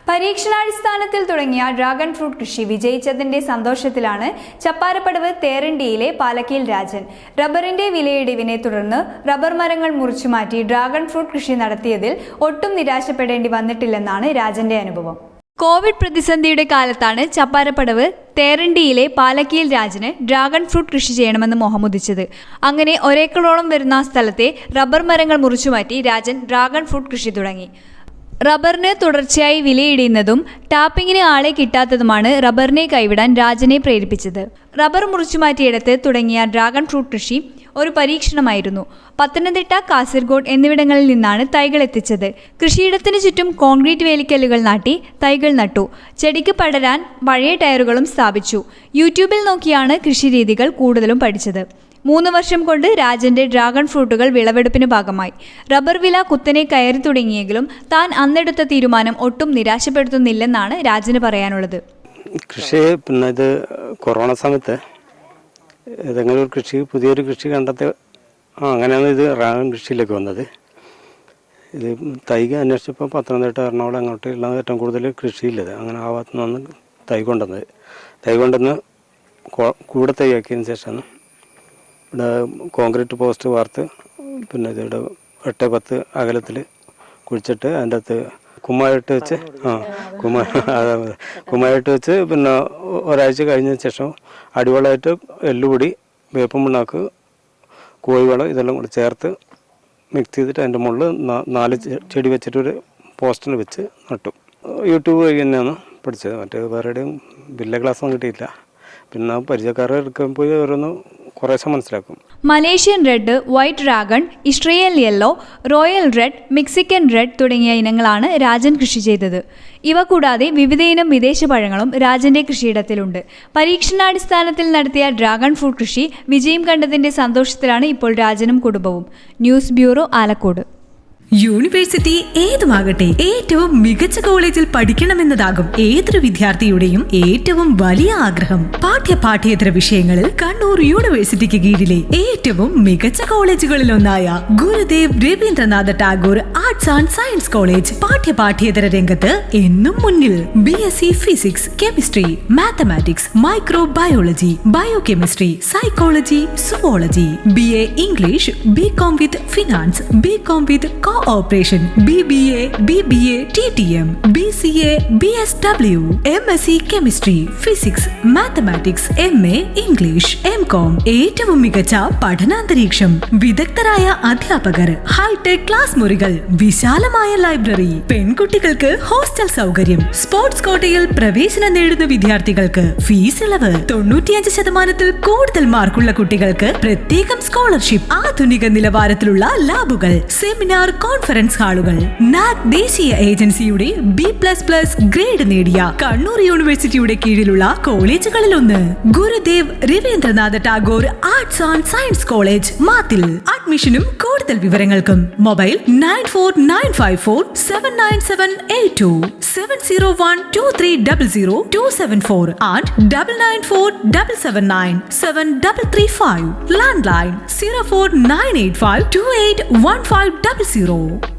പരീക്ഷണാടിസ്ഥാനത്തിൽ തുടങ്ങിയ dragon fruit കൃഷി വിജയിച്ചതിന്റെ സന്തോഷത്തിലാണ് ചപ്പാരപ്പടവ് തേരണ്ടിയിലെ പാലക്കീൽ രാജൻ. റബ്ബറിന്റെ വിലയിടിവിനെ തുടർന്ന് റബ്ബർ മരങ്ങൾ മുറിച്ചുമാറ്റി ഡ്രാഗൺ ഫ്രൂട്ട് കൃഷി നടത്തിയതിൽ ഒട്ടും നിരാശപ്പെടേണ്ടി വന്നിട്ടില്ലെന്നാണ് രാജന്റെ അനുഭവം. കോവിഡ് പ്രതിസന്ധിയുടെ കാലത്താണ് ചപ്പാരപ്പടവ് തേരണ്ടിയിലെ പാലക്കീൽ രാജന് ഡ്രാഗൺ ഫ്രൂട്ട് കൃഷി ചെയ്യണമെന്ന് മോഹമുദിച്ചത്. അങ്ങനെ ഒരേക്കറോളം വരുന്ന സ്ഥലത്തെ റബ്ബർ മരങ്ങൾ മുറിച്ചുമാറ്റി രാജൻ ഡ്രാഗൺ ഫ്രൂട്ട് കൃഷി തുടങ്ങി. റബ്ബറിന് തുടർച്ചയായി വിലയിടിയുന്നതും ടാപ്പിങ്ങിന് ആളെ കിട്ടാത്തതുമാണ് റബ്ബറിനെ കൈവിടാൻ രാജനെ പ്രേരിപ്പിച്ചത്. റബ്ബർ മുറിച്ചുമാറ്റിയിടത്ത് തുടങ്ങിയ ഡ്രാഗൺ ഫ്രൂട്ട് കൃഷി ഒരു പരീക്ഷണമായിരുന്നു. പത്തനംതിട്ട, കാസർഗോഡ് എന്നിവിടങ്ങളിൽ നിന്നാണ് തൈകൾ എത്തിച്ചത്. കൃഷിയിടത്തിന് ചുറ്റും കോൺക്രീറ്റ് വേലിക്കല്ലുകൾ നാട്ടി തൈകൾ നട്ടു. ചെടിക്ക് പടരാൻ പഴയ ടയറുകളും സ്ഥാപിച്ചു. യൂട്യൂബിൽ നോക്കിയാണ് കൃഷിരീതികൾ കൂടുതലും പഠിച്ചത്. 3 വർഷം കൊണ്ട് രാജന്റെ ഡ്രാഗൺ ഫ്രൂട്ടുകൾ വിളവെടുപ്പിന് ഭാഗമായി. റബ്ബർ വില കുത്തനെ കയറി തുടങ്ങിയെങ്കിലും താൻ അന്നെടുത്ത തീരുമാനം ഒട്ടും നിരാശപ്പെടുത്തുന്നില്ലെന്നാണ് രാജന് പറയാനുള്ളത്. കൃഷി ഇത് കൊറോണ സമയത്ത് ഏതെങ്കിലും ഒരു പുതിയൊരു കൃഷി കണ്ടെത്തി അങ്ങനെയാണ് ഇത് ഡ്രാഗൺ കൃഷിയിലേക്ക് വന്നത്. ഇത് തൈക അന്വേഷിച്ചപ്പോൾ പത്തനംതിട്ട, എറണാകുളം അങ്ങോട്ടുള്ള ഏറ്റവും കൂടുതൽ കൃഷിയില്ലത്. അങ്ങനെ ആ ഭാഗത്തു നിന്നാണ് തൈ കൊണ്ടുവന്ന് കൂടെ തൈയാക്കിയതിന് ശേഷമാണ് ഇവിടെ കോൺക്രീറ്റ് പോസ്റ്റ് വാർത്ത് ഇതിവിടെ 8-10 അകലത്തിൽ കുഴിച്ചിട്ട് അതിൻ്റെ അകത്ത് കുമ്മായിട്ട് വെച്ച് കുമ്മായിട്ട് വെച്ച് ഒരാഴ്ച കഴിഞ്ഞതിന് ശേഷം അടിവളമായിട്ട് എല്ലുപൊടി, വേപ്പം പിണ്ണാക്ക്, കോഴിവളം ഇതെല്ലാം കൂടി ചേർത്ത് മിക്സ് ചെയ്തിട്ട് അതിൻ്റെ മുകളിൽ 4 ചെടി വെച്ചിട്ടൊരു പോസ്റ്റിന് വെച്ച് നട്ടു. യൂട്യൂബ് വഴി തന്നെയാണ് പഠിച്ചത്. മറ്റേ വേറെ വലിയ ക്ലാസ്സൊന്നും കിട്ടിയില്ല. പിന്നെ പരിചയക്കാരെ എടുക്കാൻ പോയി ഓരോന്ന് കുറേശ്ശെ മനസ്സിലാക്കും. Malaysian red, white dragon, Israel yellow, royal red, Mexican red തുടങ്ങിയ ഇനങ്ങളാണ് രാജൻ കൃഷി ചെയ്തത്. ഇവ കൂടാതെ വിവിധയിനം വിദേശ പഴങ്ങളും രാജന്റെ കൃഷിയിടത്തിലുണ്ട്. പരീക്ഷണാടിസ്ഥാനത്തിൽ നടത്തിയ ഡ്രാഗൺ ഫ്രൂട്ട് കൃഷി വിജയം കണ്ടതിന്റെ സന്തോഷത്തിലാണ് ഇപ്പോൾ രാജനും കുടുംബവും. News bureau, Alakode. യൂണിവേഴ്സിറ്റി ഏതുമാകട്ടെ, ഏറ്റവും മികച്ച കോളേജിൽ പഠിക്കണമെന്നതാകും ഏതൊരു വിദ്യാർത്ഥിയുടെയും ഏറ്റവും വലിയ ആഗ്രഹം. പാഠ്യേതര വിഷയങ്ങളിൽ കണ്ണൂർ യൂണിവേഴ്സിറ്റിക്ക് കീഴിലെ ഏറ്റവും മികച്ച കോളേജുകളിലൊന്നായ Gurudev Rabindranath Tagore arts and science college പാഠ്യേതര രംഗത്ത് എന്നും മുന്നിൽ. BSc physics, chemistry, mathematics, microbiology, biochemistry, psychology, zoology, BA English, BCom with finance, BCom with operation, BBA, BBA, TTM, BCA, BSW, MSc chemistry, physics, mathematics, MA English, MCom. ഏറ്റവും മികച്ച പഠനാന്തരീക്ഷം, വിദഗ്ധരായ അധ്യാപകർ, hi tech class മുറികൾ, വിശാലമായ ലൈബ്രറി, പെൺകുട്ടികൾക്ക് hostel സൗകര്യം, sports കോട്ടയിൽ പ്രവേശനം നേടുന്ന വിദ്യാർത്ഥികൾക്ക് ഫീസ് ഇളവ്, 95% കൂടുതൽ മാർക്കുള്ള കുട്ടികൾക്ക് പ്രത്യേകം സ്കോളർഷിപ്പ്, ആധുനിക നിലവാരത്തിലുള്ള ലാബുകൾ, സെമിനാർ, കോൺഫറൻസ് ഹാളുകൾ. NAC ദേശീയ ഏജൻസിയുടെ B++ ഗ്രേഡ് നേടിയ കണ്ണൂർ യൂണിവേഴ്സിറ്റിയുടെ കീഴിലുള്ള കോളേജുകളിലൊന്ന് Gurudev Rabindranath Tagore arts and science college, Mathil. അഡ്മിഷനും കൂടുതൽ വിവരങ്ങൾക്കും മൊബൈൽ 9495479782 70123000274 and 9947797335. Landline 04985281500.